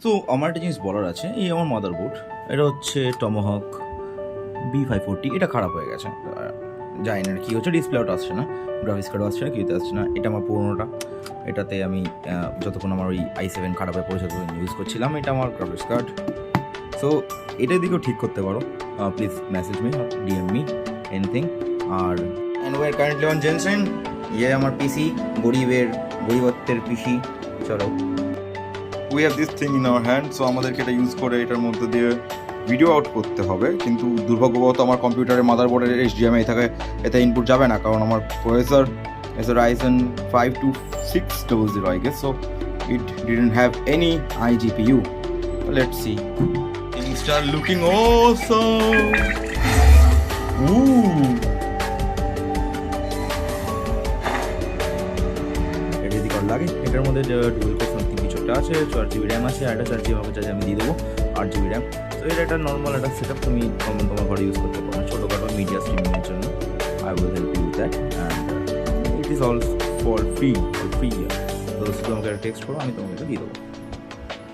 তো আমার একটা জিনিস বলার আছে, এই আমার মাদারবোর্ড, এটা হচ্ছে টমোহক B540, এটা খারাপ হয়ে গেছে। জানি না কী হচ্ছে, ডিসপ্লে আউট আসছে না, গ্রাফিক্স কার্ডও আসছে না, কিছুতে আসছে না। এটা আমার পুরোনোটা, এটাতে আমি যতক্ষণ আমার ওই i7 খারাপ হয়ে পড়েছে ততক্ষণ ইউজ করছিলাম। এটা আমার গ্রাফিক্স কার্ড। সো এটার দিকেও ঠিক করতে পারো, please message me, DM me, anything. আর and we're currently on Jensen, ইয়ে আমার পিসি, গরিবত্বের পিসি। চলো, we have this thing in our hand, so আমাদেরকে এটা ইউজ করে এটার মধ্যে দিয়ে ভিডিও আউট করতে হবে। কিন্তু দুর্ভাগ্যবশত আমার কম্পিউটারের মাদারবোর্ডের HDMI থাকে, এতে ইনপুট যাবে না, কারণ আমার processor is a Ryzen 52600, I guess, so it didn't have any iGPU. Let's see. Things start looking awesome. Ooh. এটা যদি কর লাগে, এটার মধ্যে ডুয়েল কোর সামথিং কিছু একটা আছে, 4GB র্যাম আছে, আর 4GB আমার কাছে আমি দিয়ে দেবো, 8GB র্যাম। তো এটা একটা নর্মাল একটা সেট আপ, তুমি তোমার ঘরে ইউজ করতে পারো ছোটোখাটো মিডিয়া স্ট্রিমিংয়ের জন্য। I will help you with that, and it is all for free. তো শুধু আমাকে একটা টেক্সট করো, আমি তোমাকে এটা দিয়ে দেবো।